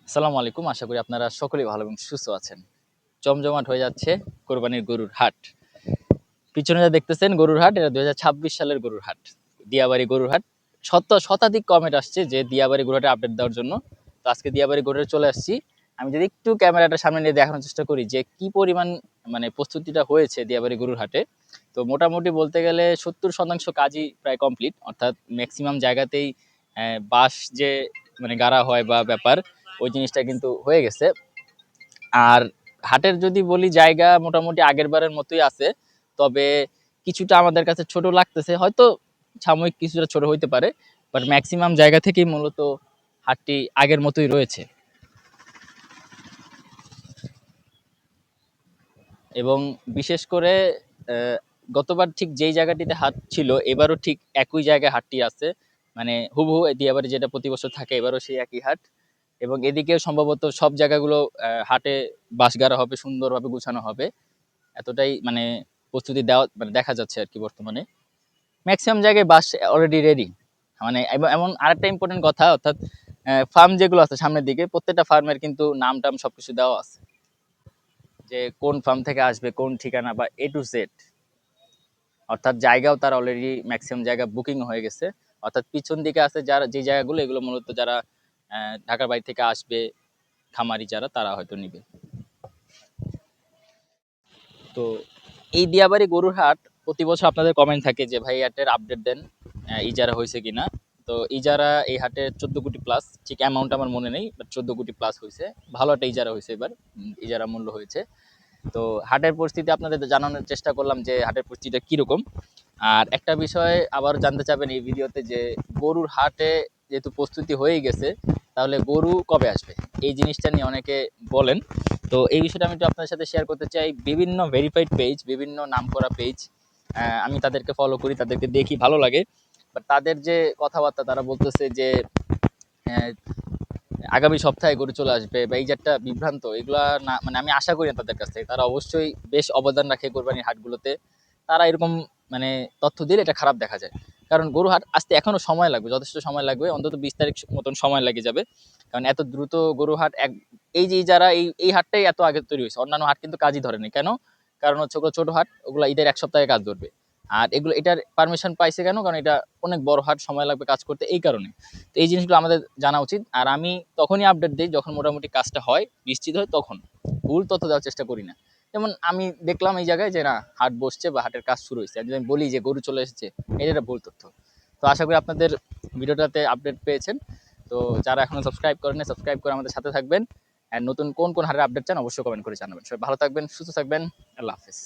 আসসালামু আলাইকুম। আশা করি আপনারা সকলেই ভালো এবং সুস্থ আছেন। জমজমাট হয়ে যাচ্ছে কোরবানির গরুর হাট। পিছনে যা দেখতেছেন গরুর হাট, এটা ২০২৬ সালের গরুর হাট। দিয়াবাড়ি গরুর হাট। শতাধিক কমেন্ট আসছে যে দিয়াবাড়ি গরুর হাটে আপডেট দেওয়ার জন্য। তো আজকে দিয়াবাড়ি গরুর হাটে চলে আসছি। আমি যদি একটু ক্যামেরাটা সামনে নিয়ে দেখানোর চেষ্টা করি যে কি পরিমাণ মানে প্রস্তুতিটা হয়েছে দিয়াবাড়ি গরুর হাটে। তো মোটামুটি বলতে গেলে ৭০% কাজই প্রায় কমপ্লিট। অর্থাৎ মেক্সিমাম জায়গাতেই বাঁশ যে মানে গাড়া হয় বা ব্যাপার, ওই জিনিসটা কিন্তু হয়ে গেছে। আর হাটের যদি বলি জায়গা মোটামুটি আগের বারের মতোই আছে, তবে কিছুটা আমাদের কাছে ছোট লাগতেছে, হয়তো সাময়িক কিছুটা ছোট হইতে পারে, বাট ম্যাক্সিমাম জায়গা থেকেই মূলত হাটটি আগের মতোই রয়েছে। এবং বিশেষ করে গতবার ঠিক যেই জায়গাটিতে হাট ছিল এবারও ঠিক একই জায়গায় হাটটি আছে, মানে হুবহু দিয়াবাড়ি যেটা প্রতি বছর থাকে এবারও সেই একই হাট। এবং এদিকেও সম্ভবত সব জায়গাগুলো হাটে বাঁশ গাড়া হবে, সুন্দরভাবে গুছানো হবে, এতটাই মানে প্রস্তুতি দেওয়া মানে দেখা যাচ্ছে আর কি। বর্তমানে ম্যাক্সিমাম জায়গায় বাস অলরেডি রেডি। মানে এমন আরেকটা ইম্পর্টেন্ট কথা, অর্থাৎ ফার্ম যেগুলো আছে সামনের দিকে প্রত্যেকটা ফার্মের কিন্তু নাম টাম সবকিছু দেওয়া আছে, যে কোন ফার্ম থেকে আসবে, কোন ঠিকানা বা A to Z। অর্থাৎ জায়গাও তার অলরেডি ম্যাক্সিমাম জায়গা বুকিং হয়ে গেছে। অর্থাৎ পিছন দিকে আছে যারা যে জায়গাগুলো, এগুলো মূলত যারা ঢাকার বাইরে থেকে আসবে, খামারি যারা, তারা হয়তো নিবে। তো এই দিয়াবাড়ি গরুর হাট প্রতি বছর আপনাদের কমেন্ট থাকে যে ভাই হাটের আপডেট দেন, ইজারা হয়েছে কিনা। তো ইজারা এই হাটে 14 কোটি প্লাস, ঠিক অ্যামাউন্ট আমার মনে নেই, বাট 14 কোটি প্লাস হয়েছে। ভালো একটা ইজারা হয়েছে এবার, ইজারা মূল্য হয়েছে। তো হাটের পরিস্থিতি আপনাদের জানানোর চেষ্টা করলাম যে হাটের পরিস্থিতিটা কিরকম। আর একটা বিষয় আবার জানতে চাবেন এই ভিডিওতে, যে গরুর হাটে যেহেতু প্রস্তুতি হয়েই গেছে, তাহলে গরু কবে আসবে, এই জিনিসটা নিয়ে অনেকে বলেন। তো এই বিষয়টা আমি একটু আপনাদের সাথে শেয়ার করতে চাই। বিভিন্ন ভেরিফাইড পেজ, বিভিন্ন নামকরা পেজ, আমি তাদেরকে ফলো করি, তাদেরকে দেখি, ভালো লাগে। বাট তাদের যে কথাবার্তা, তারা বলতেছে যে আহ, আগামী সপ্তাহে গরু চলে আসবে, বা এই যে একটা বিভ্রান্ত, এগুলা না মানে আমি আশা করি না তাদের কাছ থেকে। তারা অবশ্যই বেশ অবদান রাখে কোরবানির হাটগুলোতে। তারা এরকম মানে তথ্য দিলে এটা খারাপ দেখা যায়। কারণ গরু হাট আসতে এখনো সময় লাগবে, যথেষ্ট সময় লাগবে, অন্তত 20 তারিখ মতন সময় লেগে যাবে। কারণ এত দ্রুত গরু হাট এই যে যারা এই হাটটাই এত আগে তৈরি হয়েছে, অন্যান্য হাট কিন্তু কাজই ধরেনি কেন? কারণ হচ্ছে ওগুলো ছোট হাট, ওগুলো ঈদের 1 সপ্তাহে কাজ ধরবে। আর এগুলো এটার পারমিশন পাইছে কেন? কারণ এটা অনেক বড় হাট, সময় লাগবে কাজ করতে, এই কারণে। তো এই জিনিসগুলো আমাদের জানা উচিত। আর আমি তখনই আপডেট দিই যখন মোটামুটি কাজটা হয়, নিশ্চিত হয়, তখন ভুল তথ্য দেওয়ার চেষ্টা করি না। যেমন আমি দেখলাম এই জায়গায় যে না, হাট বসছে বা হাটের কাজ শুরু হয়েছে, যদি আমি বলি যে গরু চলে এসেছে, এটা একটা ভুল তথ্য। তো আশা করি আপনাদের ভিডিওটাতে আপডেট পেয়েছেন। তো যারা এখনো সাবস্ক্রাইব করেন, সাবস্ক্রাইব করে আমাদের সাথে থাকবেন। আর নতুন কোন কোন হাটের আপডেট চান অবশ্যই কমেন্ট করে জানাবেন। সবাই ভালো থাকবেন, সুস্থ থাকবেন। আল্লাহ হাফেজ।